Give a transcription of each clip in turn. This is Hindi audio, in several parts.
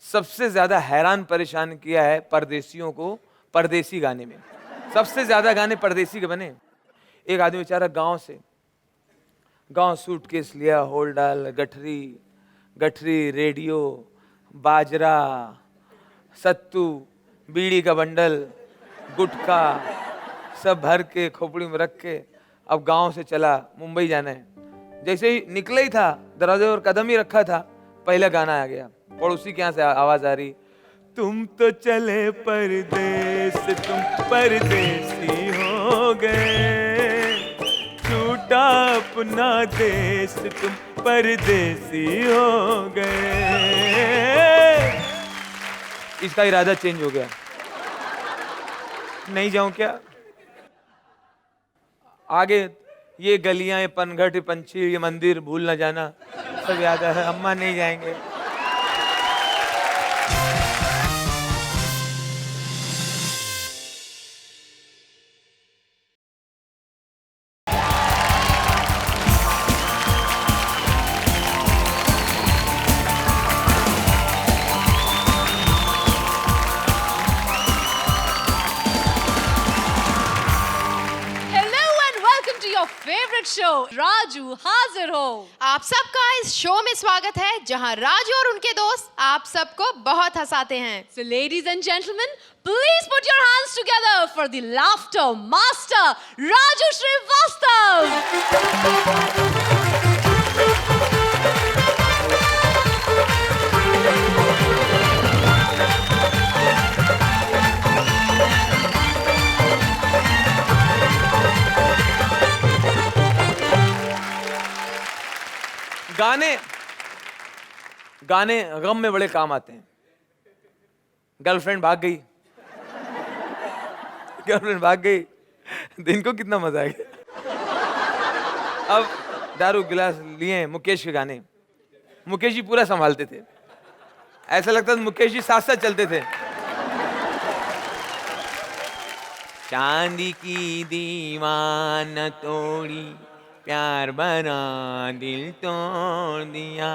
सबसे ज्यादा हैरान परेशान किया है परदेसियों को परदेसी गाने में। सबसे ज्यादा गाने परदेसी के बने। एक आदमी बेचारा गांव सूटकेस लिया, होल डाल, गठरी गठरी, रेडियो, बाजरा, सत्तू, बीड़ी का बंडल, गुटखा सब भर के खोपड़ी में रख के अब गांव से चला मुंबई जाना है। जैसे ही निकला ही था, दरवाजे पर कदम ही रखा था, पहला गाना आ गया। पड़ोसी के यहाँ से आवाज आ रही, तुम तो चले परदेस, तुम परदेसी हो गए, छूटा अपना देश, तुम परदेसी हो गए। इसका इरादा चेंज हो गया। नहीं जाऊं क्या? आगे ये गलियां, ये पनघट, ये पंछी, ये मंदिर भूल न जाना, सब याद है। अम्मा नहीं जाएंगे। फेवरेट शो राजू हाजिर हो। आप सबका इस शो में स्वागत है जहां राजू और उनके दोस्त आप सबको बहुत हंसाते हैं। So ladies and gentlemen, please put your hands together for the laughter master Raju Srivastav. गाने गम में बड़े काम आते हैं। गर्लफ्रेंड भाग गई, दिन को कितना मजा आ गया। अब दारू गिलास लिए, मुकेश के गाने। मुकेश जी पूरा संभालते थे, ऐसा लगता था मुकेश जी साथ साथ चलते थे। चांदी की दीवान तोड़ी, प्यार बना दिल तोड़ दिया।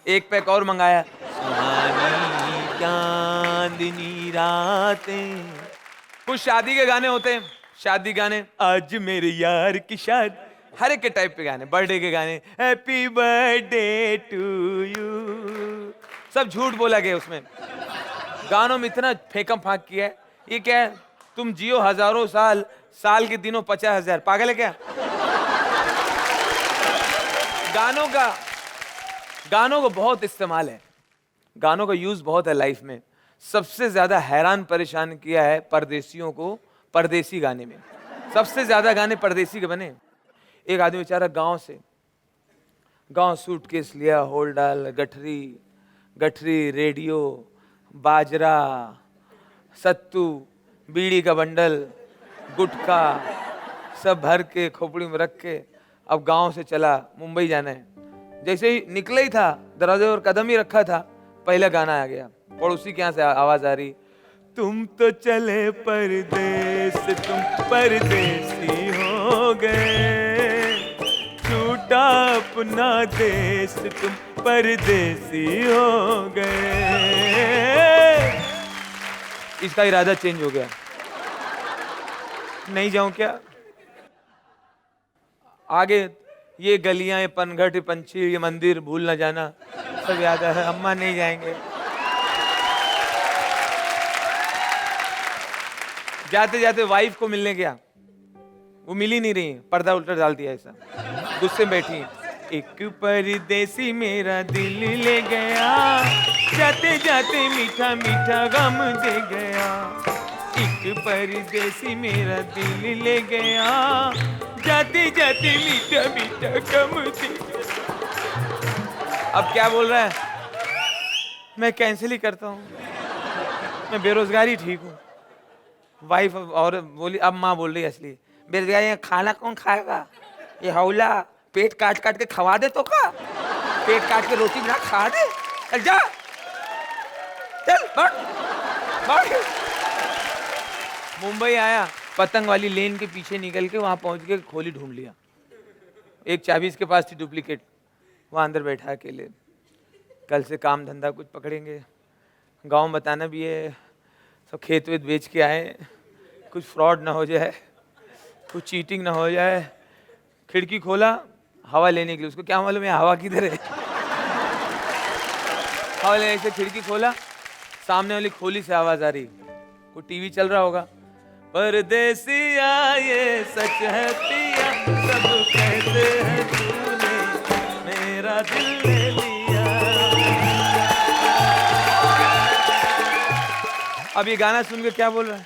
एक पैक और मंगाया, सुहानी चांदनी रातें। कुछ शादी के गाने होते हैं, शादी गाने, आज मेरे यार की शादी, हर एक के टाइप के गाने। बर्थडे के गाने, हैप्पी बर्थडे टू यू, सब झूठ बोला गया उसमें। गानों में इतना फेंकम फाक किया है। ये क्या है, तुम जियो हजारों साल, साल के दिनों 50,000, पागल है क्या? गानों को बहुत इस्तेमाल है, गानों का यूज बहुत है लाइफ में। सबसे ज्यादा हैरान परेशान किया है परदेसियों को परदेसी गाने में। सबसे ज्यादा गाने परदेसी के बने। एक आदमी बेचारा गांव सूटकेस लिया, होल डाल, गठरी, रेडियो, बाजरा, सत्तू, बीड़ी का बंडल, गुटखा सब भर के खोपड़ी में रख के अब गांव से चला मुंबई जाना है। जैसे ही निकला ही था, दरवाजे पर कदम ही रखा था, पहला गाना आ गया। पड़ोसी के यहाँ से आवाज आ रही, तुम तो चले परदेस, तुम परदेसी हो गए, छूटा अपना देश, तुम परदेसी हो गए। इसका इरादा चेंज हो गया। नहीं जाऊं क्या? आगे ये गलियां, ये पनघट, ये पंछी, ये मंदिर भूल न जाना, सब याद है। अम्मा नहीं जाएंगे। जाते जाते वाइफ को मिलने गया, वो मिल ही नहीं रही, पर्दा उल्टा डाल दिया ऐसा, गुस्से में बैठी। एक परदेसी मेरा दिल ले गया, जाते जाते मीठा मीठा गम दे गया। एक परदेसी मेरा दिल ले गया, जाते जाते मीठा मीठा गम दे गया। अब क्या बोल रहा है, मैं कैंसिल ही करता हूँ, मैं बेरोजगारी ठीक हूँ। वाइफ और बोली, अब माँ बोल रही है असली, बेरोजगारी, खाना कौन खाएगा, ये हौला पेट काट काट के खवा दे तो का, पेट काट के रोटी बना खा दे, चल जा, चल बढ़। मुंबई आया, पतंग वाली लेन के पीछे निकल के वहां पहुंच के खोली ढूंढ लिया। एक चाबी इसके पास थी डुप्लीकेट, वहां अंदर बैठा अकेले। कल से काम धंधा कुछ पकड़ेंगे, गांव में बताना भी है, सब खेत वेत बेच के आए, कुछ फ्रॉड ना हो जाए, कुछ चीटिंग ना हो जाए। खिड़की खोला हवा लेने के लिए, उसको क्या मालूम है हवा किधर है। हवा लेने से खिड़की खोला, सामने वाली खोली से आवाज आ रही, वो टीवी चल रहा होगा। परदेसिया ये सच है पिया, सब कहते हैं तूने मेरा दिल ले लिया। अब ये गाना सुन के क्या बोल रहा है,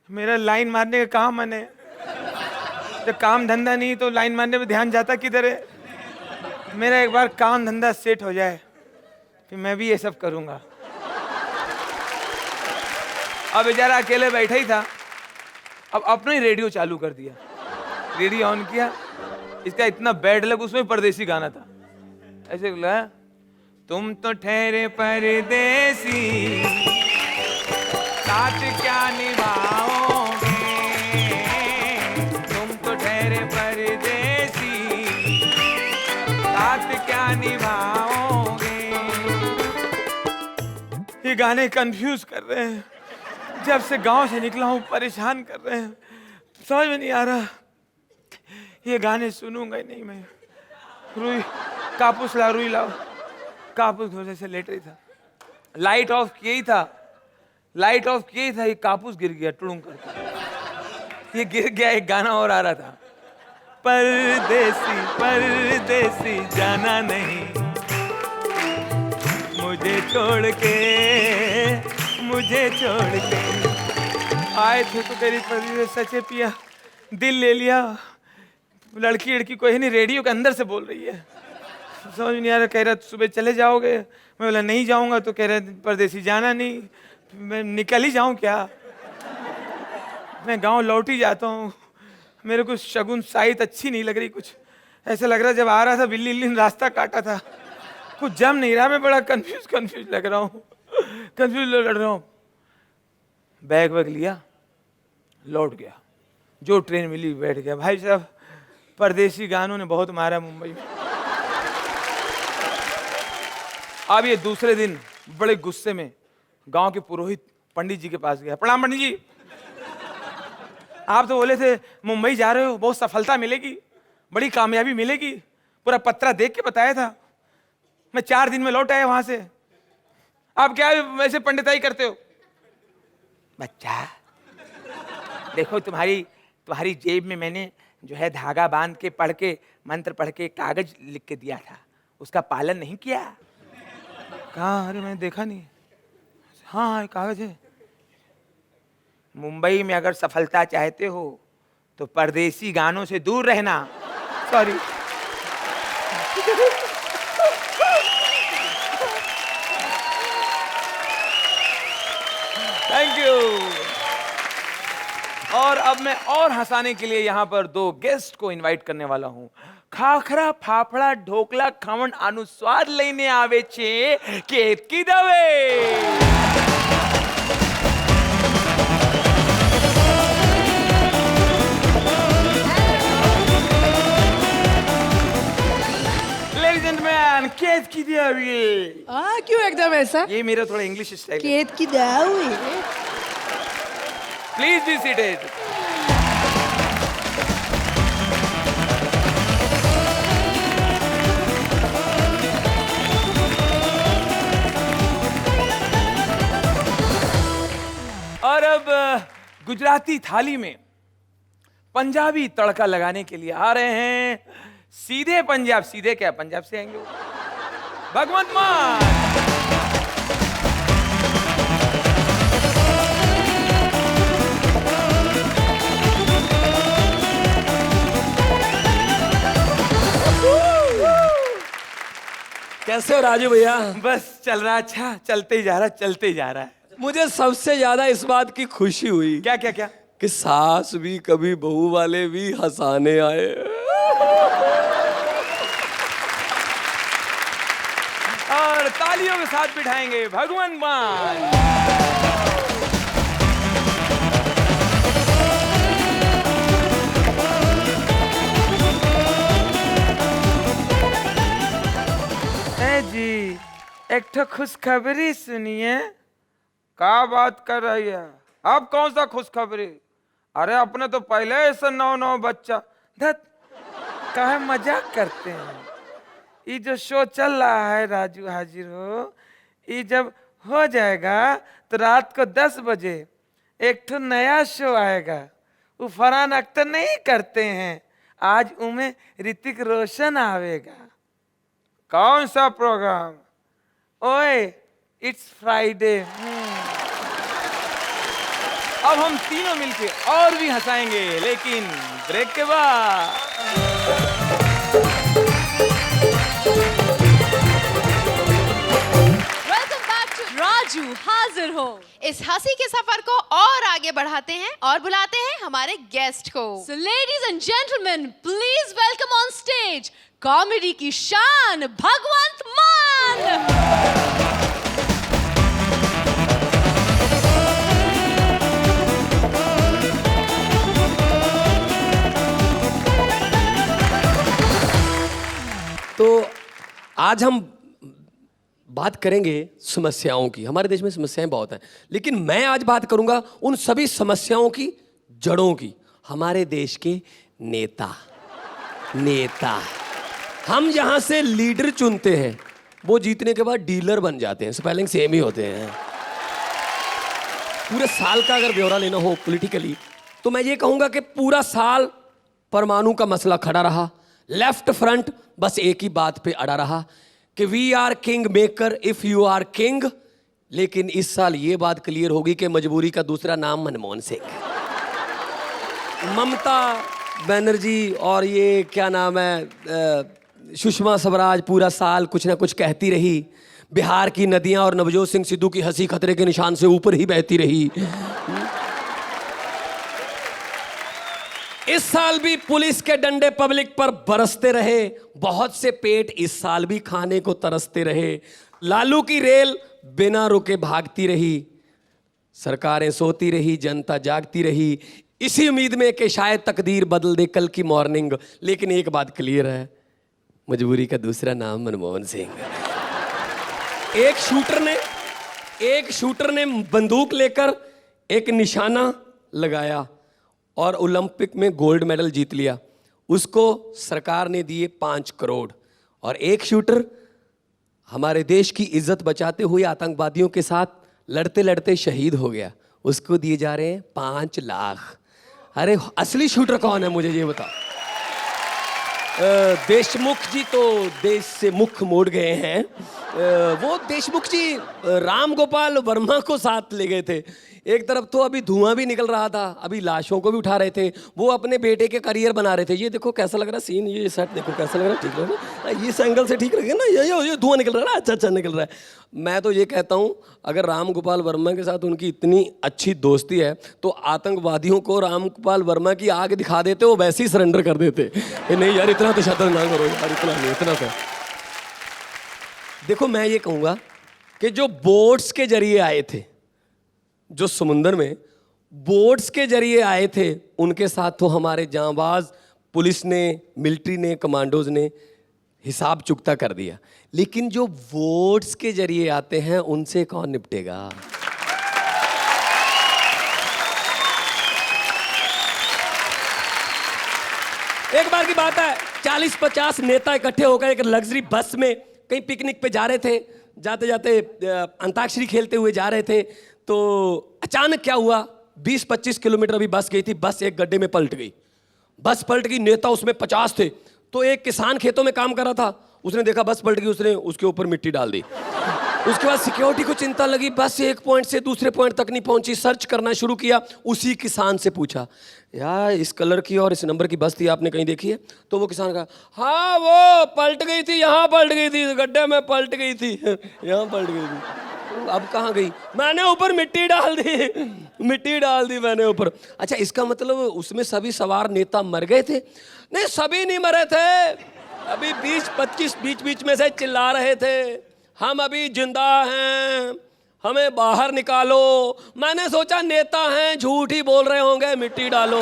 मेरा लाइन मारने का काम मन है, जब काम धंधा नहीं तो लाइन मारने में ध्यान जाता किधर है। मेरा एक बार काम धंधा सेट हो जाए फिर मैं भी ये सब करूंगा। अब बेचारा अकेले बैठा ही था, अब अपना ही रेडियो चालू कर दिया, रेडियो ऑन किया। इसका इतना बैड लग, उसमें परदेसी गाना था, ऐसे बोला, तुम तो ठहरे परदेसी साथ क्या निभाओगे, तुम तो ठहरे परदेसी साथ क्या निभाओगे। ये गाने कंफ्यूज कर रहे हैं, जब से गांव से निकला हूं परेशान कर रहे हैं, समझ में नहीं आ रहा। ये गाने सुनूंगा ही नहीं मैं। रुई कापूस ला, रुई लाओ। कापूस घोड़े से लेट रही था, लाइट ऑफ किया ही था, लाइट ऑफ किया ही था, ये कापूस गिर गया टुड़ुंग करके। ये गिर गया, एक गाना और आ रहा था, परदेसी परदेसी जाना नहीं मुझे छोड़ के, मुझे छोड़ के। आए थे तो तेरी परी सचे पिया, दिल ले लिया। लड़की लड़की कोई नहीं, रेडियो के अंदर से बोल रही है, समझ नहीं आ रहा। कह रहा सुबह चले जाओगे, मैं बोला नहीं जाऊंगा, तो कह रहा परदेसी जाना नहीं। मैं निकल ही जाऊं क्या, मैं गांव लौट ही जाता हूँ। मेरे को शगुन साइत अच्छी नहीं लग रही, कुछ ऐसा लग रहा जब आ रहा था बिल्ली ने रास्ता काटा था, कुछ जम नहीं रहा। मैं बड़ा कंफ्यूज लग रहा हूँ, कंफ्यूज लड़ रहा हूँ। बैग वैग लिया, लौट गया, जो ट्रेन मिली बैठ गया। भाई साहब परदेसी गानों ने बहुत मारा मुंबई में। अब ये दूसरे दिन बड़े गुस्से में गांव के पुरोहित पंडित जी के पास गया। प्रणाम पंडित जी, आप तो बोले थे मुंबई जा रहे हो, बहुत सफलता मिलेगी, बड़ी कामयाबी मिलेगी, पूरा पत्रा देख के बताया था। मैं 4 दिन में लौट आया वहां से, आप क्या वैसे पंडिताई करते हो? बच्चा देखो, तुम्हारी जेब में मैंने जो है धागा बांध के पढ़ के मंत्र पढ़ के कागज लिख के दिया था, उसका पालन नहीं किया। कहाँ? अरे मैंने देखा नहीं। हाँ कागज है। मुंबई में अगर सफलता चाहते हो तो परदेसी गानों से दूर रहना। सॉरी। Thank you. और अब मैं और हंसाने के लिए यहाँ पर 2 गेस्ट को इनवाइट करने वाला हूँ। खाखरा फाफड़ा ढोकला खमण अनुस्वाद लेने आवे छे केतकी दवे। केतकी दवे। क्यों एकदम ऐसा? ये मेरा थोड़ा इंग्लिश स्टाइल है। Ketaki Dave. Please be seated. और अब गुजराती थाली में पंजाबी तड़का लगाने के लिए आ रहे हैं सीधे पंजाब। सीधे क्या, पंजाब से आएंगे वो, भगवंत मान। कैसे हो राजू भैया? बस चल रहा, अच्छा चलते ही जा रहा, चलते ही जा रहा है। मुझे सबसे ज्यादा इस बात की खुशी हुई क्या क्या क्या? कि सास भी कभी बहू वाले भी हंसाने आए। और तालियों के साथ बिठाएंगे भगवंत मान। जी एक तो खुशखबरी सुनिए। क्या बात कर रही है? अब कौन सा खुशखबरी? अरे अपने तो पहले ऐसा 9 बच्चा। धत, काहे मजाक करते हैं? ये जो शो चल रहा है राजू हाजिर हो, ये जब हो जाएगा तो रात को 10 बजे एक तो नया शो आएगा। वो फरहान अख्तर नहीं करते हैं, आज उनमें ऋतिक रोशन आवेगा। कौन सा प्रोग्राम? ओए इट्स फ्राइडे। अब हम तीनों मिलके और भी हंसाएंगे, लेकिन ब्रेक के बाद। Welcome back to राजू हाजिर हो। इस हंसी के सफर को और आगे बढ़ाते हैं और बुलाते हैं हमारे गेस्ट को। So ladies and gentlemen, please welcome on stage comedy की शान भगवंत मान। तो आज हम बात करेंगे समस्याओं की। हमारे देश में समस्याएं बहुत हैं, लेकिन मैं आज बात करूंगा उन सभी समस्याओं की जड़ों की। हमारे देश के नेता हम जहां से लीडर चुनते हैं, वो जीतने के बाद डीलर बन जाते हैं। स्पेलिंग सेम ही होते हैं। पूरे साल का अगर ब्यौरा लेना हो पॉलिटिकली, तो मैं ये कहूंगा कि पूरा साल परमाणु का मसला खड़ा रहा। लेफ्ट फ्रंट बस एक ही बात पे अड़ा रहा कि we are king maker if you are king. लेकिन इस साल ये बात क्लियर होगी कि मजबूरी का दूसरा नाम मनमोहन सिंह। ममता बनर्जी और ये क्या नाम है, सुषमा स्वराज पूरा साल कुछ ना कुछ कहती रही। बिहार की नदियां और नवजोत सिंह सिद्धू की हंसी खतरे के निशान से ऊपर ही बहती रही। इस साल भी पुलिस के डंडे पब्लिक पर बरसते रहे। बहुत से पेट इस साल भी खाने को तरसते रहे। लालू की रेल बिना रुके भागती रही। सरकारें सोती रही, जनता जागती रही, इसी उम्मीद में कि शायद तकदीर बदल दे कल की मॉर्निंग। लेकिन एक बात क्लियर है, मजबूरी का दूसरा नाम मनमोहन सिंह। एक शूटर ने बंदूक लेकर एक निशाना लगाया और ओलंपिक में गोल्ड मेडल जीत लिया। उसको सरकार ने दिए 5 करोड़। और एक शूटर हमारे देश की इज्जत बचाते हुए आतंकवादियों के साथ लड़ते लड़ते शहीद हो गया। उसको दिए जा रहे हैं 5 लाख। अरे असली शूटर कौन है, मुझे ये बताओ। देशमुख जी तो देश से मुख मोड़ गए हैं। वो देशमुख जी राम गोपाल वर्मा को साथ ले गए थे। एक तरफ तो अभी धुआं भी निकल रहा था, अभी लाशों को भी उठा रहे थे। वो अपने बेटे के करियर बना रहे थे। ये देखो कैसा लग रहा है सीन, ये सेट देखो कैसा लग रहा है, ठीक लग रहा है, इस एंगल से ठीक लगे ना, ये धुआं निकल रहा है, अच्छा निकल रहा है। मैं तो ये कहता हूँ, अगर राम गोपाल वर्मा के साथ उनकी इतनी अच्छी दोस्ती है तो आतंकवादियों को राम गोपाल वर्मा की आग दिखा देते, वो वैसे ही सरेंडर कर देते। नहीं यार, इतना तो शतर ना करो यार, इतना नहीं, इतना तो। देखो मैं ये कहूँगा कि जो बोट्स के जरिए आए थे, जो समुंदर में बोट्स के जरिए आए थे, उनके साथ तो हमारे जांबाज पुलिस ने, मिलिट्री ने, कमांडोज ने हिसाब चुकता कर दिया। लेकिन जो वोट्स के जरिए आते हैं, उनसे कौन निपटेगा? एक बार की बात है, 40-50 नेता इकट्ठे होकर एक लग्जरी बस में कहीं पिकनिक पे जा रहे थे। जाते जाते अंताक्षरी खेलते हुए जा रहे थे, तो अचानक क्या हुआ, 20-25 किलोमीटर अभी बस गई थी, बस एक गड्ढे में पलट गई। बस पलट गई, नेता उसमें 50 थे। तो एक किसान खेतों में काम कर रहा था, उसने देखा बस पलट गई, उसने उसके ऊपर मिट्टी डाल दी। उसके बाद सिक्योरिटी को चिंता लगी, बस एक पॉइंट से दूसरे पॉइंट तक नहीं पहुंची। सर्च करना शुरू किया। उसी किसान से पूछा, यार इस कलर की और इस नंबर की बस थी, आपने कहीं देखी है? तो वो किसान कहा, हाँ वो पलट गई थी, यहाँ पलट गई थी, गड्ढे में पलट गई थी, यहाँ पलट गई थी। अब कहाँ गई? मैंने ऊपर मिट्टी डाल दी मैंने ऊपर। अच्छा, इसका मतलब उसमें सभी सवार नेता मर गए थे? नहीं, सभी नहीं मरे थे। अभी 20-25 बीच में से चिल्ला रहे थे, हम अभी जिंदा हैं, हमें बाहर निकालो। मैंने सोचा नेता हैं, झूठ ही बोल रहे होंगे, मिट्टी डालो।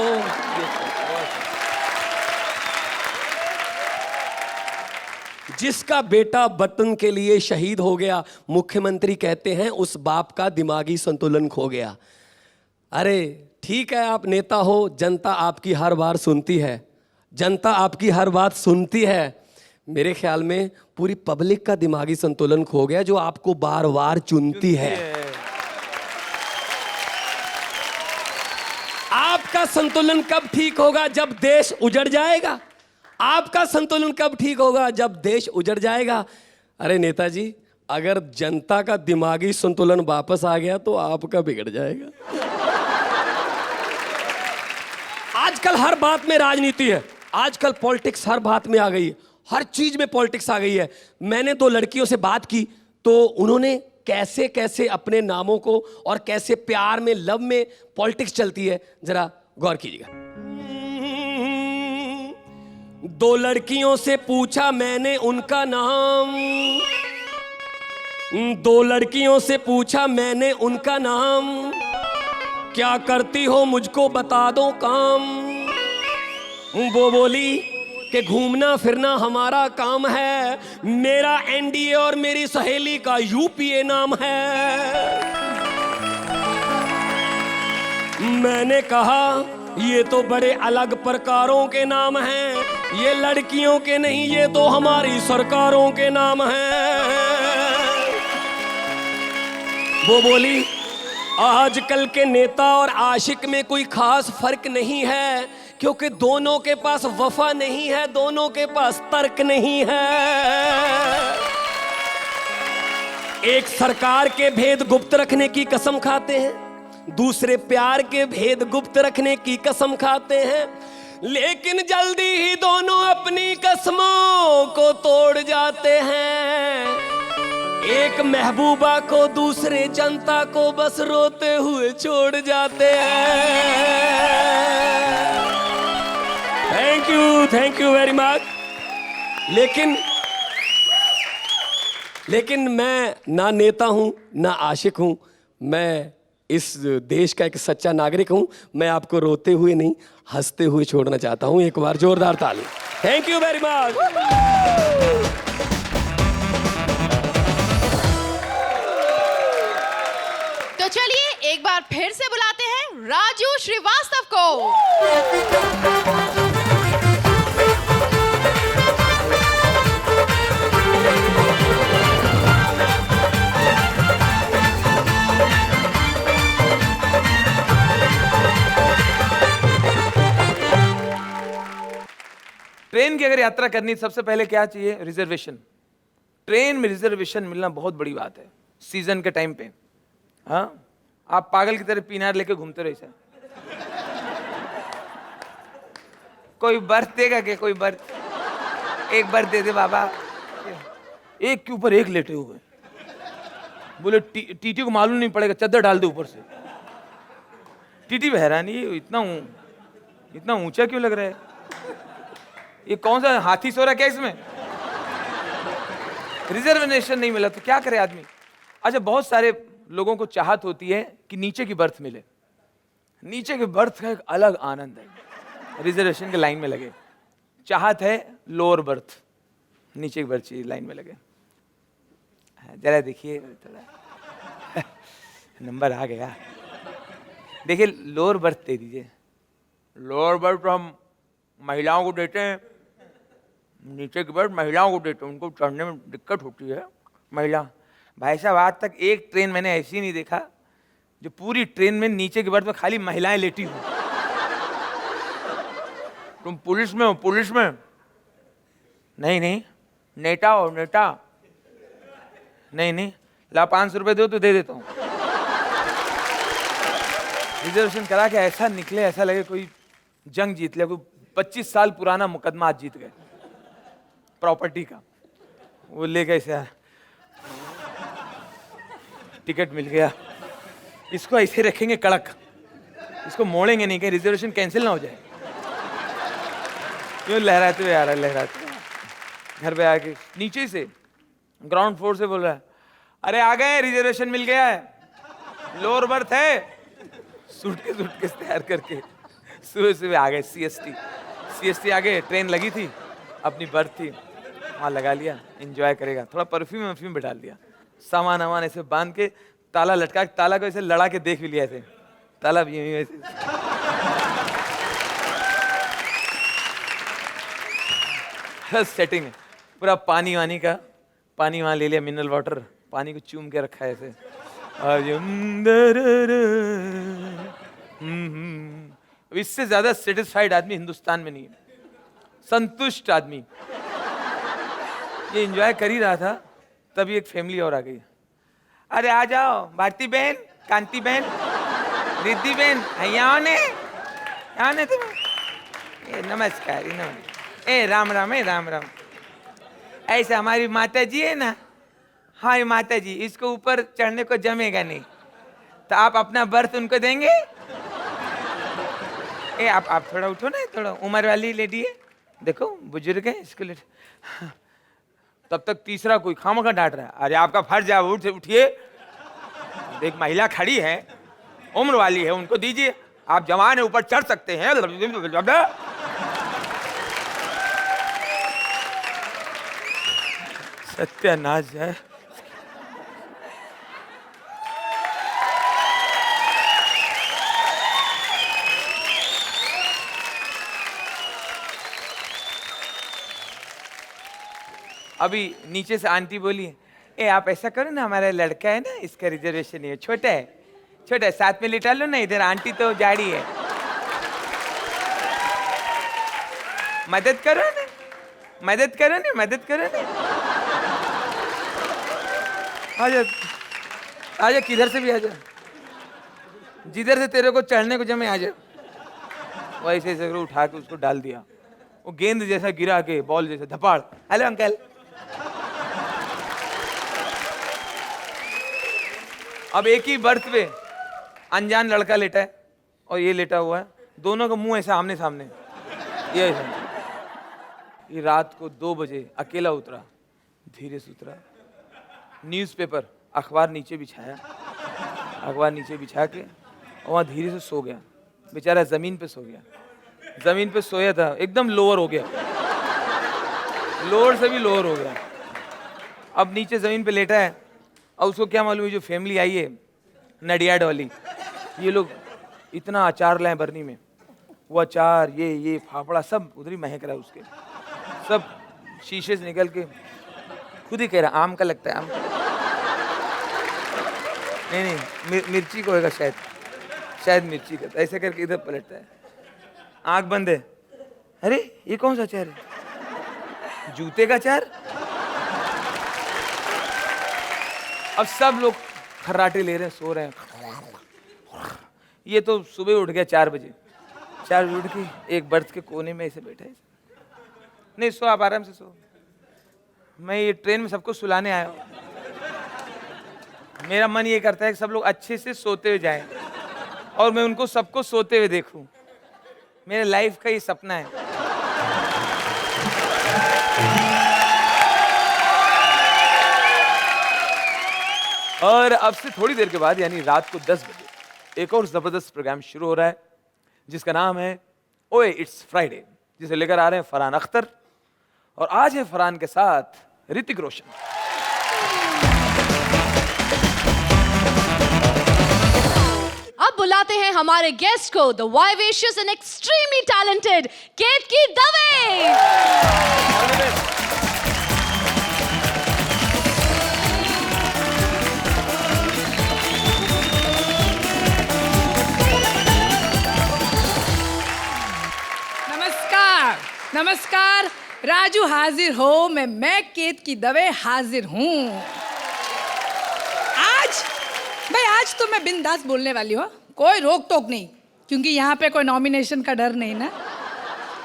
जिसका बेटा वतन के लिए शहीद हो गया, मुख्यमंत्री कहते हैं उस बाप का दिमागी संतुलन खो गया। अरे ठीक है, आप नेता हो, जनता आपकी हर बार सुनती है, जनता आपकी हर बात सुनती है। मेरे ख्याल में पूरी पब्लिक का दिमागी संतुलन खो गया जो आपको बार बार चुनती है। आपका संतुलन कब ठीक होगा? जब देश उजड़ जाएगा। आपका संतुलन कब ठीक होगा? जब देश उजड़ जाएगा। अरे नेताजी, अगर जनता का दिमागी संतुलन वापस आ गया तो आपका बिगड़ जाएगा। आजकल हर बात में राजनीति है, आजकल पॉलिटिक्स हर बात में आ गई है, हर चीज में पॉलिटिक्स आ गई है। मैंने 2 लड़कियों से बात की तो उन्होंने कैसे कैसे अपने नामों को और कैसे प्यार में, लव में पॉलिटिक्स चलती है, जरा गौर कीजिएगा। 2 लड़कियों से पूछा मैंने उनका नाम, 2 लड़कियों से पूछा मैंने उनका नाम, क्या करती हो मुझको बता दो काम। वो बोली कि घूमना फिरना हमारा काम है, मेरा एनडीए और मेरी सहेली का यूपीए नाम है। मैंने कहा ये तो बड़े अलग प्रकारों के नाम हैं, ये लड़कियों के नहीं, ये तो हमारी सरकारों के नाम हैं। वो बोली आजकल के नेता और आशिक में कोई खास फर्क नहीं है, क्योंकि दोनों के पास वफा नहीं है, दोनों के पास तर्क नहीं है। एक सरकार के भेद गुप्त रखने की कसम खाते हैं, दूसरे प्यार के भेद गुप्त रखने की कसम खाते हैं, लेकिन जल्दी ही दोनों अपनी कसमों को तोड़ जाते हैं। एक महबूबा को दूसरे जनता को बस रोते हुए छोड़ जाते हैं। Thank you very much. लेकिन मैं ना नेता हूं ना आशिक हूं, मैं इस देश का एक सच्चा नागरिक हूं। मैं आपको रोते हुए नहीं, हंसते हुए छोड़ना चाहता हूं। एक बार जोरदार ताली। Thank you very much. तो चलिए एक बार फिर से बुलाते हैं राजू श्रीवास्तव को। ट्रेन की अगर यात्रा करनी, सबसे पहले क्या चाहिए? रिजर्वेशन। ट्रेन में रिजर्वेशन मिलना बहुत बड़ी बात है सीजन के टाइम पे। हाँ, आप पागल की तरह पीनार लेके घूमते रहे सर। कोई बर्थ देगा क्या? कोई बर्थ, एक बर्थ दे दे बाबा। एक के ऊपर एक लेटे हुए, बोले टीटी को मालूम नहीं पड़ेगा, चद्दर डाल दे ऊपर से। टीटी भी हैरानी, इतना ऊंचा क्यों लग रहा है? ये कौन सा हाथी सो रहा है क्या इसमें? रिजर्वेशन नहीं मिला तो क्या करे आदमी? अच्छा, बहुत सारे लोगों को चाहत होती है कि नीचे की बर्थ मिले। नीचे की बर्थ का एक अलग आनंद है। रिजर्वेशन के लाइन में लगे, चाहत है लोअर बर्थ, नीचे की बर्थ लाइन में लगे। जरा देखिए, थोड़ा नंबर आ गया। देखिए, लोअर बर्थ दे दीजिए। लोअर बर्थ हम महिलाओं को देते हैं, नीचे की बर्थ महिलाओं को देते हैं, उनको चढ़ने में दिक्कत होती है। महिला भाई साहब, आज तक एक ट्रेन मैंने ऐसी नहीं देखा जो पूरी ट्रेन में नीचे की बर्थ में खाली महिलाएं लेटी हो। तुम पुलिस में हो? पुलिस में नहीं, नेता हो? नेता नहीं, ला 500 रुपए दो तो दे देता हूँ। रिजर्वेशन करा के ऐसा निकले, ऐसा लगे कोई जंग जीत लिया, कोई 25 साल पुराना मुकदमा आज जीत गए प्रॉपर्टी का। वो ले गए ऐसे, टिकट मिल गया। इसको ऐसे रखेंगे कड़क, इसको मोड़ेंगे नहीं कि रिजर्वेशन कैंसिल ना हो जाए। क्यों लहराते हुए आ रहा है, लहराते हुए घर पे आके नीचे से ग्राउंड फ्लोर से बोल रहा है, अरे आ गए, रिजर्वेशन मिल गया है, लोअर बर्थ है। सूटकेस तैयार करके सुबह आ गए। सीएसटी आ गए, ट्रेन लगी थी, अपनी बर्थ थी। वहाँ लगा लिया, एंजॉय करेगा। थोड़ा परफ्यूम वरफ्यूम भी डाल दिया, सामान वामान ऐसे बांध के, ताला लटका के, ताला को ऐसे लड़ा के देख भी लिया ऐसे, ताला भी यूं ऐसे। सेटिंग है पूरा, पानी वानी का, पानी वहाँ ले लिया, मिनरल वाटर, पानी को चूम के रखा है ऐसे। इससे ज्यादा सेटिस्फाइड आदमी हिंदुस्तान में नहीं है, संतुष्ट आदमी। ये एंजॉय कर ही रहा था, तभी एक फैमिली और आ गई। अरे आ जाओ भारती बहन, कांति बहन, रिद्धि बहन, यहाँ ने तुम। नमस्कार, ए राम राम, ए राम राम। ऐसे हमारी माता जी है ना, हाँ ये माता जी, इसको ऊपर चढ़ने को जमेगा नहीं, तो आप अपना बर्थ उनको देंगे। ए आप थोड़ा उठो ना, थोड़ा उम्र वाली लेडी है, देखो बुजुर्ग है, इसको ले। तब तक तीसरा कोई खामखा डांट रहा है, अरे आपका फर्ज है, उठिए, एक महिला खड़ी है, उम्र वाली है, उनको दीजिए, आप जवान है, ऊपर चढ़ सकते हैं। सत्यानाश है। अभी नीचे से आंटी बोली, ए आप ऐसा करो ना, हमारा लड़का है ना, इसका रिजर्वेशन नहीं है, छोटा है, साथ में लिटा लो ना, इधर आंटी तो जाड़ी है, मदद करो ना। आजा किधर से भी आजा, जिधर से तेरे को चढ़ने को जमे आजा। वैसे ऐसे उठा के उसको डाल दिया, वो गेंद जैसा गिरा के, बॉल जैसा धपाड़। Hello uncle. अब एक ही बर्थ पे अनजान लड़का लेटा है और ये लेटा हुआ है, दोनों का मुंह ऐसा आमने सामने। ये रात को 2 बजे अकेला उतरा, धीरे से उतरा, न्यूज़पेपर, अखबार नीचे बिछा के वहाँ धीरे से सो गया। बेचारा जमीन पे सो गया, जमीन पे सोया था, एकदम लोअर हो गया, लोअर से भी लोअर हो गया। अब नीचे जमीन पे लेटा है, और उसको क्या मालूम है जो फैमिली आई है नडियाड वाली, ये लोग इतना अचार लाए बरनी में, वो अचार, ये फाफड़ा सब उधर ही महक रहा है उसके, सब शीशे से निकल के खुद ही कह रहा आम का लगता है, आम का। नहीं मिर्ची को होगा शायद मिर्ची का। ऐसे करके इधर पलटता है, आंख बंद है, अरे ये कौन सा अचार है, जूते का अचार। अब सब लोग खर्राटे ले रहे हैं, सो रहे हैं। ये तो सुबह उठ गया 4 बजे, 4 बजे उठ के एक बर्थ के कोने में ऐसे बैठा है। नहीं सो, आप आराम से सो, मैं ये ट्रेन में सबको सुलाने आया हूँ। मेरा मन ये करता है कि सब लोग अच्छे से सोते हुए जाएं और मैं उनको सबको सोते हुए देखूं। मेरे लाइफ का ये सपना है। और अब से थोड़ी देर के बाद यानी रात को 10 बजे एक और जबरदस्त प्रोग्राम शुरू हो रहा है जिसका नाम है ओए इट्स फ्राइडे, जिसे लेकर आ रहे हैं फरहान अख्तर, और आज है फरहान के साथ ऋतिक रोशन। अब बुलाते हैं हमारे गेस्ट को, the vivacious and extremely talented Ketaki Dave. नमस्कार, राजू हाजिर हो, मैं केतकी दवे हाजिर हूँ। आज तो मैं बिंदास बोलने वाली हूँ, कोई रोक टोक नहीं, क्योंकि यहाँ पे कोई नॉमिनेशन का डर नहीं ना,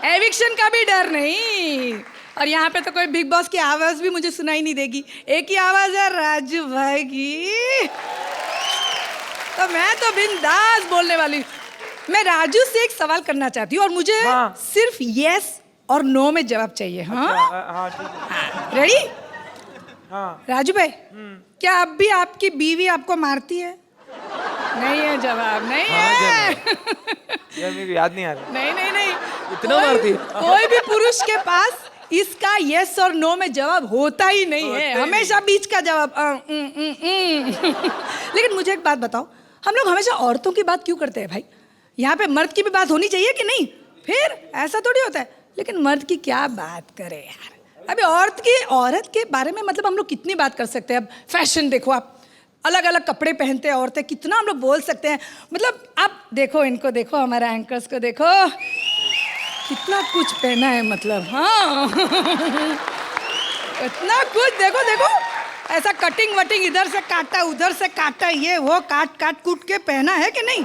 एविक्शन का भी डर नहीं, और यहाँ पे तो कोई बिग बॉस की आवाज भी मुझे सुनाई नहीं देगी, एक ही आवाज है राजू भाई की। तो मैं तो बिंदास बोलने वाली। मैं राजू से एक सवाल करना चाहती हूँ और मुझे सिर्फ यस और नो में जवाब चाहिए। हाँ, रेडी? हाँ। राजू भाई, क्या अब भी आपकी बीवी आपको मारती है? नहीं है जवाब, नहीं है। यार मेरी याद नहीं आ रहा। नहीं इतना मारती है? कोई भी पुरुष के पास इसका यस और नो में जवाब होता ही नहीं है, हमेशा बीच का जवाब लेकिन मुझे एक बात बताओ, हम लोग हमेशा औरतों की बात क्यों करते हैं भाई? यहाँ पे मर्द की भी बात होनी चाहिए कि नहीं? फिर ऐसा थोड़ी होता है। लेकिन मर्द की क्या बात करें यार, अभी औरत के बारे में मतलब हम लोग कितनी बात कर सकते हैं। अब फैशन देखो, आप अलग अलग कपड़े पहनते हैं औरतें, कितना हम लोग बोल सकते हैं। मतलब आप देखो, इनको देखो, हमारे एंकर्स को देखो, कितना कुछ पहना है, मतलब हाँ इतना कुछ देखो देखो, ऐसा कटिंग वटिंग, इधर से काटा उधर से काटा, ये वो काट काट कूट के पहना है कि नहीं?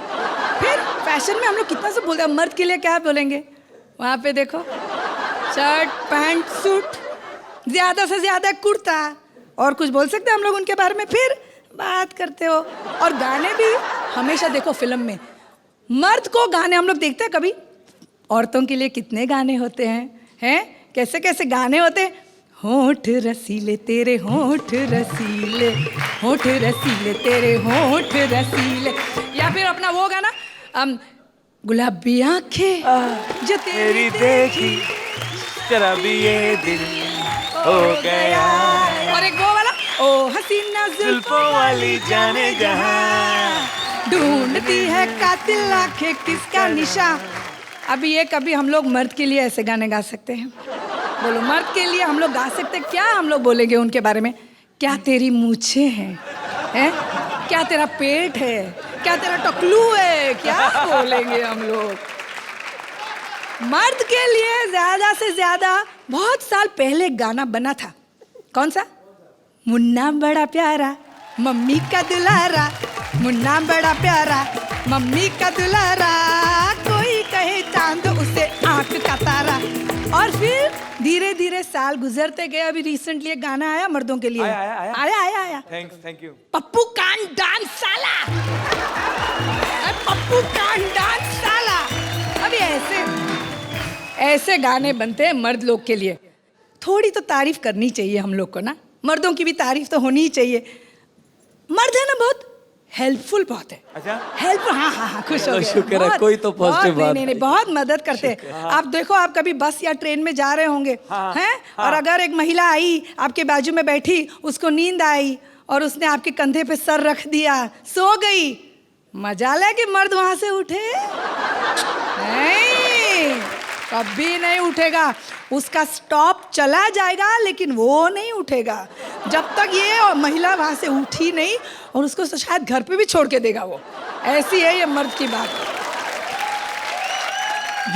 फिर फैशन में हम लोग कितना से बोलते हैं। मर्द के लिए क्या बोलेंगे? वहाँ पे देखो, शर्ट पैंट सूट, ज्यादा से ज्यादा कुर्ता, और कुछ बोल सकते हैं हम लोग उनके बारे में? फिर बात करते हो। और गाने भी हमेशा देखो, फिल्म में मर्द को गाने हम लोग देखते हैं कभी? औरतों के लिए कितने गाने होते हैं कैसे कैसे गाने होते हैं। होठ रसीले तेरे होठ रसीले, होठ रसीले तेरे होठ रसीले, या फिर अपना वो गाना गुलाबी आंखें जो तेरी देखी शराबी ये दिल हो गया, और एक वो वाला, ओ हसीना जुल्फों वाली जाने जहां, ढूंढती है कातिल आंखें किसका निशा। अभी ये कभी हम लोग मर्द के लिए ऐसे गाने गा सकते हैं? बोलो, मर्द के लिए हम लोग गा सकते हैं क्या? हम लोग बोलेंगे उनके बारे में, क्या तेरी मूछें हैं, क्या तेरा पेट है, क्या तेरा टकलू है, क्या बोलेंगे हम लोग? मर्द के लिए ज्यादा से ज्यादा बहुत साल पहले गाना बना था, कौन सा? मुन्ना बड़ा प्यारा मम्मी का दुलारा, मुन्ना बड़ा प्यारा मम्मी का दुलारा, कोई कहे चांद उसे आंख का तारा। और फिर धीरे धीरे साल गुजरते गए, अभी रिसेंटली एक गाना आया मर्दों के लिए, आया। Thank you. Pappu can't dance साला, पप्पू कान डांस साला। अभी ऐसे गाने बनते हैं मर्द लोग के लिए। थोड़ी तो तारीफ करनी चाहिए हम लोग को ना, मर्दों की भी तारीफ तो होनी ही चाहिए। मर्द है ना बहुत हेल्पफुल, बहुत है। अच्छा, हेल्प, हाँ खुश हो गए। शुक्र है, कोई तो पॉजिटिव बात। नहीं, बहुत मदद करते हैं। आप देखो, आप कभी बस या ट्रेन में जा रहे होंगे हैं, और अगर एक महिला आई आपके बाजू में बैठी, उसको नींद आई और उसने आपके कंधे पे सर रख दिया, सो गई, मजाल है कि मर्द वहां से उठे? नहीं, कभी नहीं उठेगा। उसका स्टॉप चला जाएगा लेकिन वो नहीं उठेगा जब तक ये महिला वहां से उठी नहीं, और उसको तो शायद घर पे भी छोड़ के देगा वो। ऐसी है ये मर्द की बात।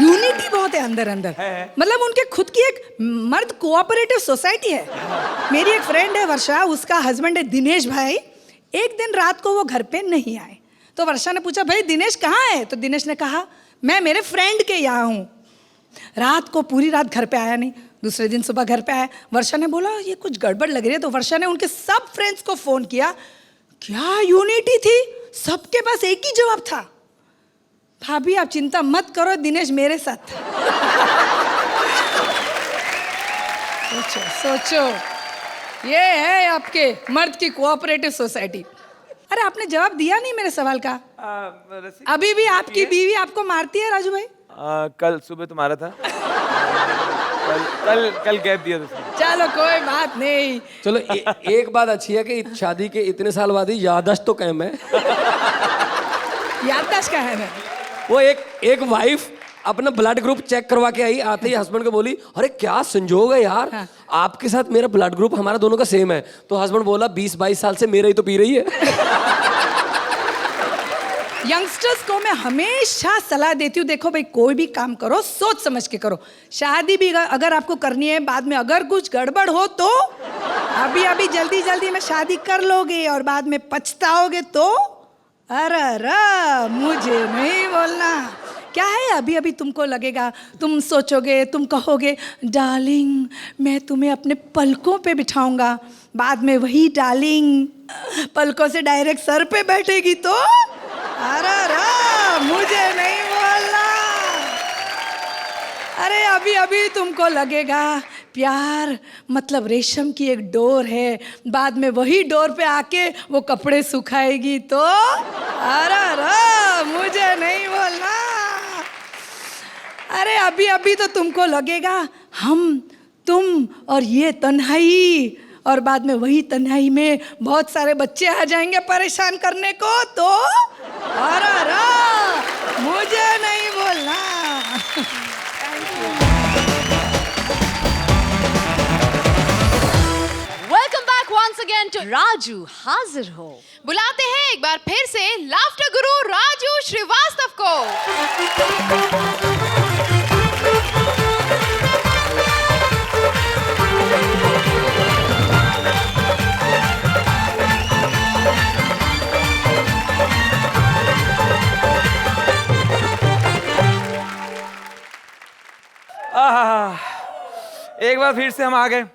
यूनिटी बहुत है अंदर अंदर है। मतलब उनके खुद की एक मर्द कोऑपरेटिव सोसाइटी है। मेरी एक फ्रेंड है वर्षा, उसका हस्बैंड है दिनेश भाई। एक दिन रात को वो घर पे नहीं आए, तो वर्षा ने पूछा, भाई दिनेश कहाँ है? तो दिनेश ने कहा, मैं मेरे फ्रेंड के यहाँ हूँ। रात को पूरी रात घर पे आया नहीं। दूसरे दिन सुबह घर पे आया। वर्षा ने बोला, ये कुछ गड़बड़ लग रही है। तो वर्षा ने उनके सब फ्रेंड्स को फोन किया। क्या यूनिटी थी, सबके पास एक ही जवाब था, भाभी आप चिंता मत करो, दिनेश मेरे साथ। सोचो, ये है आपके मर्द की कोऑपरेटिव सोसाइटी। अरे आपने जवाब दिया नहीं मेरे सवाल का। अभी भी आपकी बीवी आपको मारती है राजू भाई? कल सुबह तुम्हारा था। कल गैप दिया था। चलो कोई बात नहीं। चलो एक बात अच्छी है कि शादी के इतने साल बाद ही याददाश्त तो कायम है। याददाश्त का है ना? वो एक वाइफ अपना ब्लड ग्रुप चेक करवा के आई, आते ही हस्बैंड को बोली, अरे क्या संजोग है यार, हाँ। आपके साथ मेरा ब्लड ग्रुप हमारा दोनों का सेम है। तो हस्बैंड बोला, 20-22 साल से मेरा ही तो पी रही है। यंगस्टर्स को मैं हमेशा सलाह देती हूँ, देखो भाई, कोई भी काम करो सोच समझ के करो। शादी भी अगर आपको करनी है, बाद में अगर कुछ गड़बड़ हो तो अभी जल्दी में शादी कर लोगे और बाद में पछताओगे तो अरे मुझे नहीं बोलना। क्या है, अभी तुमको लगेगा, तुम सोचोगे, तुम कहोगे, डार्लिंग मैं तुम्हें अपने पलकों पे बिठाऊंगा, बाद में वही डार्लिंग पलकों से डायरेक्ट सर पे बैठेगी तो अरे मुझे नहीं बोलना। अरे अभी तुमको लगेगा प्यार मतलब रेशम की एक डोर है, बाद में वही डोर पे आके वो कपड़े सुखाएगी तो अरे मुझे नहीं बोलना। अरे अभी तो तुमको लगेगा हम तुम और ये तन्हाई, और बाद में वही तन्हाई में बहुत सारे बच्चे आ जाएंगे परेशान करने को, तो अरे मुझे नहीं बोलना। Welcome back once again to Raju हाजिर हो। बुलाते हैं एक बार फिर से लाफ्टर गुरु राजू श्रीवास्तव को। आहा, एक बार फिर से हम आ गए।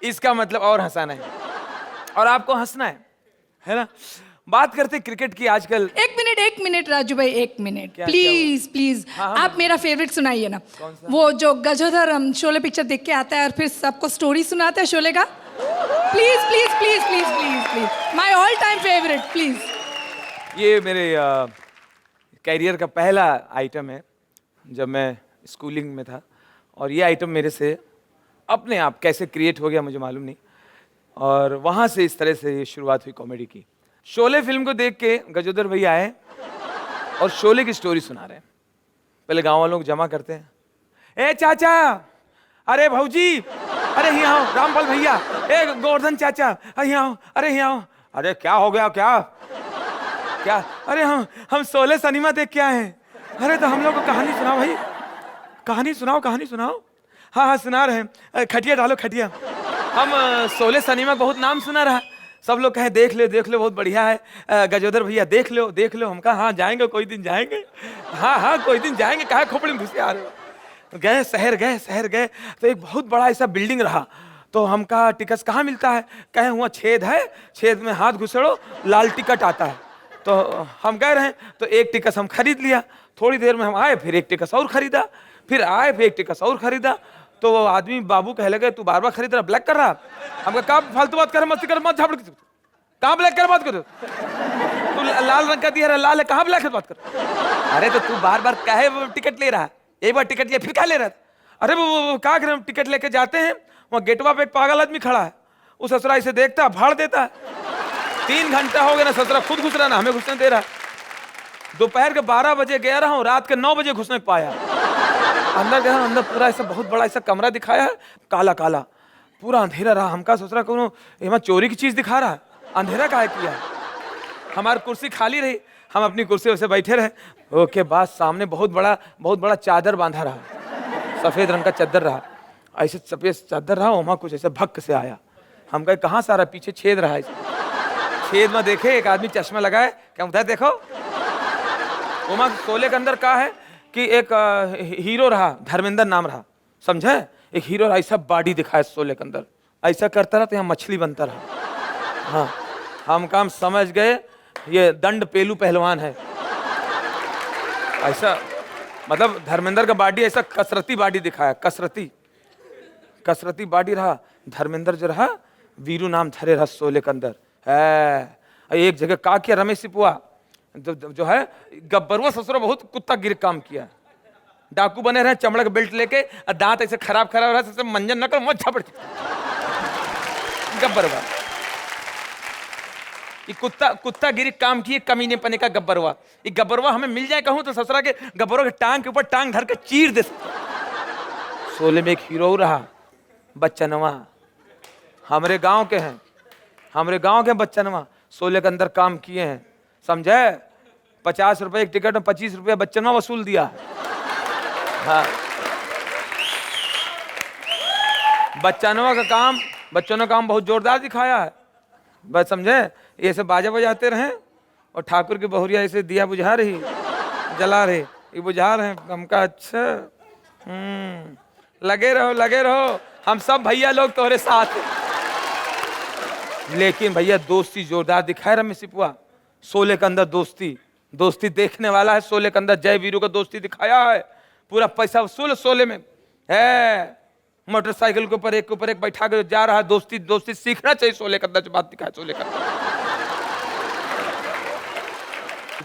इसका मतलब और हंसाना है और आपको हंसना है ना। बात करते क्रिकेट की आजकल। एक मिनट राजू भाई, एक मिनट क्या प्लीज प्लीज। हाँ, आप मेरा फेवरेट सुनाइए ना। कौन सा? वो जो गजोधर हम शोले पिक्चर देख के आता है और फिर सबको स्टोरी सुनाता है शोले का। Please please please please please please, my all time favourite, please. ये मेरे कैरियर का पहला आइटम है जब मैं स्कूलिंग में था, और ये आइटम मेरे से अपने आप कैसे क्रिएट हो गया मुझे मालूम नहीं, और वहाँ से इस तरह से ये शुरुआत हुई कॉमेडी की। शोले फिल्म को देख के गजोदर भैया आए और शोले की स्टोरी सुना रहे हैं। पहले गांव वालों को जमा करते हैं, ए चाचा, अरे भौजी, अरे यहाँ आओ, रामपाल भैया, ए गोवर्धन चाचा, यहाँ आओ, अरे यहाँ आओ। अरे क्या हो गया, क्या क्या? अरे हम शोले सिनेमा देख के आए हैं। अरे तो हम लोग को कहानी सुनाओ भाई, कहानी सुनाओ, कहानी सुनाओ। हाँ हाँ सुना रहे हैं, खटिया डालो खटिया। हम शोले सिनेमा बहुत नाम सुना रहा, सब लोग कहे देख लो बहुत बढ़िया है। गजोदर भैया देख लो। हम कहा हाँ जाएंगे, कोई दिन जाएंगे। हाँ कोई दिन जाएंगे, कहा खोपड़ी में घुसे आ रहे हो। गए शहर गए तो एक बहुत बड़ा ऐसा बिल्डिंग रहा। तो हम कहा टिकट कहाँ मिलता है? कहे हुआ छेद है, छेद में हाथ घुसेड़ो, लाल टिकट आता है। तो हम गए रहे, तो एक टिकट हम खरीद लिया। थोड़ी देर में हम आए, फिर एक टिकट और खरीदा, फिर आए, फिर एक टिकट और खरीदा। तो वो आदमी बाबू कह लगे तू बार बार खरीद रहा, ब्लैक कर रहा। हमका कहाँ फालतू बात कर, मस्ती कर, मत झापड़, कहाँ ब्लैक कर बात कर, तू लाल रंग का दिया लाल है, कहाँ ब्लैक कर बात कर। अरे तो तू बार बार काहे टिकट ले रहा है, एक बार टिकट लिया फिर क्या ले रहा था? अरे वो क्या करें, टिकट लेके जाते हैं, वहाँ गेटवा पे एक पागल आदमी खड़ा है, उस ससुरा इसे देखता है, भाड़ देता है। 3 घंटा हो गया ना ससुरा खुद घुस रहा ना हमें घुसने दे रहा। दोपहर के 12 बजे गया रहा हूँ, रात के 9 बजे घुसने पाया। अंदर गया, अंदर पूरा ऐसा बहुत बड़ा ऐसा कमरा दिखाया है, काला काला पूरा अंधेरा रहा। हमका सोच रहा कौन यहाँ चोरी की चीज दिखा रहा है, अंधेरा काहे किया। हमारी कुर्सी खाली रही, हम अपनी कुर्सी से बैठे रहे। ओके बाद सामने बहुत बड़ा चादर बांधा रहा, सफेद रंग का चादर रहा, ऐसे सफेद चादर रहा। वहाँ कुछ ऐसे भक्क से आया। हम कहे कहाँ सारा, पीछे छेद रहा है, छेद में देखे एक आदमी चश्मा लगाए, क्या उधर देखो। वहाँ शोले के अंदर का है कि एक हीरो रहा, धर्मेंद्र नाम रहा, समझे, एक हीरो रहा, ऐसा बॉडी दिखाया शोले के अंदर, ऐसा करता रहा तो यहाँ मछली बनता रहा। हाँ हम काम समझ गए ये दंड पेलू पहलवान है। ऐसा मतलब धर्मेंद्र का बॉडी ऐसा कसरती बॉडी दिखाया, कसरती बॉडी रहा। धर्मेंद्र जो रहा वीरू नाम धरे रहा शोले के अंदर है। एक जगह का किया रमेश सिपुआ जो है गब्बरुआ ससुरा बहुत कुत्ता गिर काम किया, डाकू बने रहे, चमड़ा का बेल्ट लेके, दांत ऐसे खराब रहा, सबसे मंजन न कर मत झापड़। गब्बरुआ ये कुत्ता गिरी काम किए, कमीने पने का गब्बरुआ। ये गब्बरुआ हमें मिल जाए कहूं तो ससुरा के गब्बरुआ के टांग के ऊपर टांग धर के चीर दे। शोले में एक हीरो रहा बच्चनवा, हमारे गांव के हैं, हमारे गांव के बच्चनवा शोले के अंदर काम किए हैं, समझे। 50 रुपए एक टिकट में 25 रुपया बच्चनवा वसूल दिया। हाँ बच्चनवा का काम बहुत जोरदार दिखाया है, बस समझे। ऐसे बाजा बजाते रहे और ठाकुर की बहुरिया ऐसे दिया बुझा रही, जला रही, ये बुझा रहे। हमका अच्छा लगे रहो, हम सब भैया लोग तुम्हारे साथ हैं। लेकिन भैया दोस्ती जोरदार दिखाए रमेश सिपुआ। शोले के अंदर दोस्ती देखने वाला है। शोले के अंदर जय वीरू का दोस्ती दिखाया है, पूरा पैसा वसूल शोले में है। मोटरसाइकिल के ऊपर एक बैठा के जा रहा है। दोस्ती सीखना चाहिए शोले के अंदर जो बात दिखाया शोले का।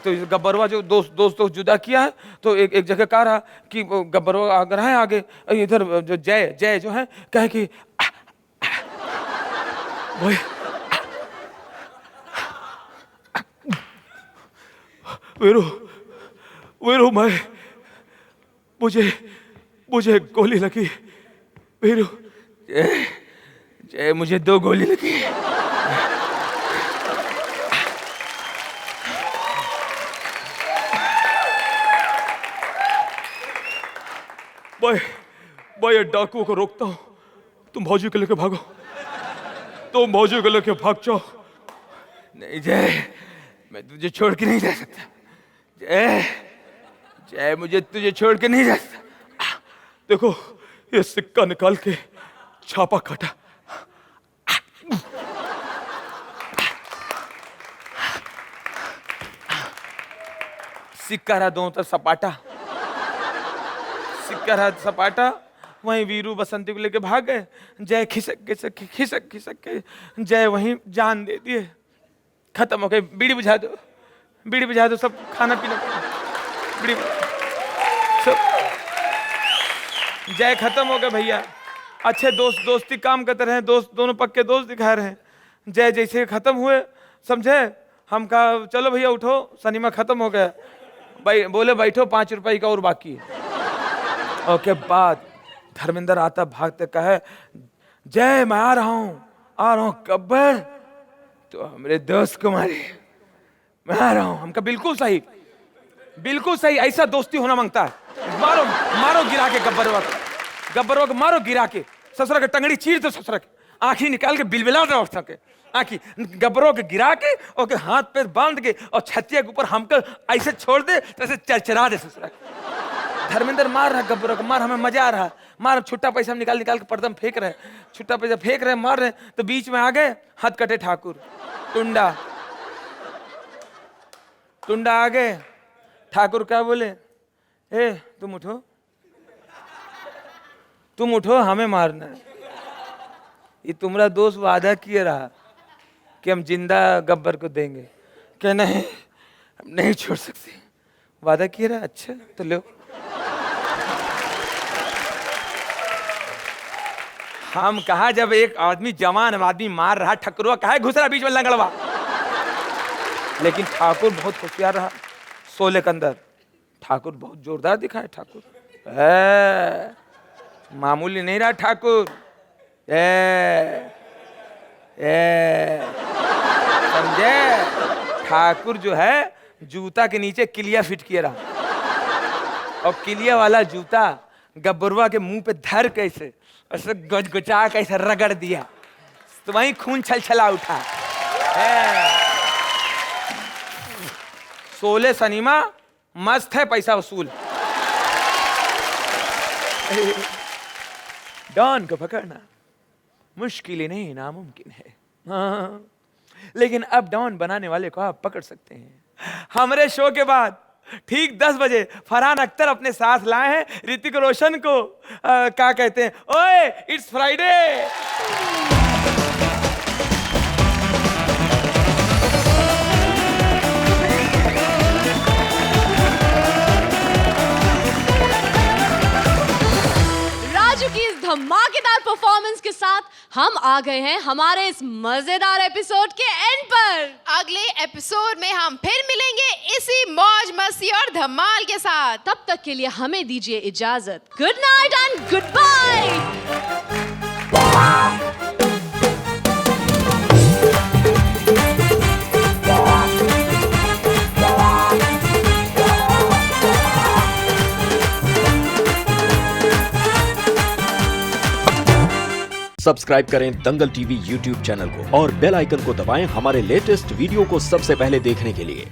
तो गब्बरवा जो दोस्त जुदा किया है, तो एक जगह कह रहा कि वो गब्बरवा अगर है आगे, इधर जो जय जो है कहे कि वही वीरू मुझे गोली लगी, वीरू जय मुझे 2 गोली लगी। मैं डाकुओं को रोकता हूं, तुम भौजी को लेके भागो, तुम भौजी को लेके भाग जाओ। नहीं जय, मैं तुझे छोड़ के नहीं जा सकता। जय मुझे तुझे छोड़ के नहीं जा सकता। देखो ये सिक्का निकाल के छापा काटा, सिक्का रहा दोनों तरफ सपाटा, सिक्का रहा सपाटा। वहीं वीरू बसंती को लेके भाग गए। जय खिसक के जय वहीं जान दे दिए। खत्म हो गए। बीड़ी बुझा दो, सब खाना पीना बीड़ी सब। जय खत्म हो गए भैया। अच्छे दोस्ती काम करते रहे, दोनों पक्के दोस्त दिखा रहे हैं। जय जैसे खत्म हुए समझे, हम कहा चलो भैया उठो, सिनेमा खत्म हो गया। भाई बोले बैठो, 5 रुपए का और बाकी है। ओके बाद धर्मेंद्र आता भागते कहे जय मैं आ रहा हूँ गब्बर, तो मेरे दोस्त को मारे, मैं आ रहा हूँ। हमका बिल्कुल सही, ऐसा दोस्ती होना मांगता है। मारो गिरा के गब्बरवा को मारो गिरा के, ससुरा के टंगड़ी चीर दो, ससुरा के आंखी निकाल के बिलबिला दो सके आंखी, गब्बरवा के गिरा के और हाथ पैर बांध के और छतिया के ऊपर हमको ऐसे छोड़ दे, जैसे चरचरा दे ससुरा के। धर्मेंद्र मार रहा गब्बरों को, मार, हमें मजा आ रहा, मार। छुट्टा पैसा हम निकाल के पर्दम फेंक रहे, छुट्टा पैसा फेंक रहे, मार रहे, तो बीच में आ गए हाथ कटे ठाकुर, टुंडा आ गए। ठाकुर क्या बोले, तुम उठो हमें मारना है। ये तुम्हारा दोस्त वादा किए रहा कि हम जिंदा गब्बर को देंगे, क्या नहीं हम नहीं छोड़ सकते, वादा किए रहा। अच्छा तो लो। हम कहा जब एक आदमी जवान आदमी मार रहा, ठकुरवा कहा घुस रहा बीच में लंगड़वा। लेकिन ठाकुर बहुत होशियार रहा, 16 के अंदर ठाकुर बहुत जोरदार दिखा है। ठाकुर मामूली नहीं रहा ठाकुर, समझे। ठाकुर जो है जूता के नीचे किलिया फिट किया रहा, और किलिया वाला जूता गब्बरवा के मुंह पे धर कैसे ऐसे गजगजा कैसे रगड़ दिया, तो वहीं खून छलछला उठा। 16 सिनेमा मस्त है, पैसा वसूल। डॉन को पकड़ना मुश्किल ही नहीं नामुमकिन है। हाँ, लेकिन अब डॉन बनाने वाले को आप पकड़ सकते हैं। हमारे शो के बाद ठीक 10 बजे फरहान अख्तर अपने साथ लाए हैं ऋतिक रोशन को। क्या कहते हैं, ओए इट्स फ्राइडे। धमाकेदार परफॉर्मेंस के साथ हम आ गए हैं हमारे इस मजेदार एपिसोड के एंड पर। अगले एपिसोड में हम फिर मिलेंगे इसी मौज मस्ती और धमाल के साथ। तब तक के लिए हमें दीजिए इजाजत। Good night and good bye. Subscribe करें दंगल टीवी यूट्यूब चैनल को और बेल आइकन को दबाएं हमारे लेटेस्ट वीडियो को सबसे पहले देखने के लिए।